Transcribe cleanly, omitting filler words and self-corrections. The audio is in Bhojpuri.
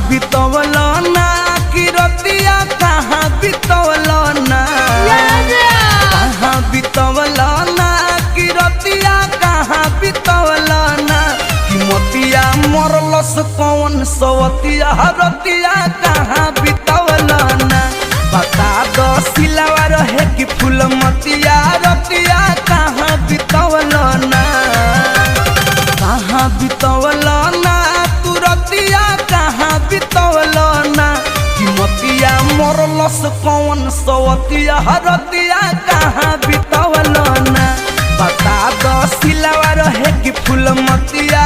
बितवल ना कि रतिया कहाँ बितवल ना कहाँ बितवल ना कि रतिया कहाँ बितवल ना कि मोतिया मरलस कौन सवतिया रतिया कहाँ बितवल ना बता दो सिलावा रहे कि फूल मतिया रतिया कहाँ बितवल ना कहाँ बितवल ना तू रतिया कहाँ बितवल ना कि मोतिया मरलस कौन सवतिया रतिया कहाँ बितवल ना बता दो सिलावा रहे कि फूल मतिया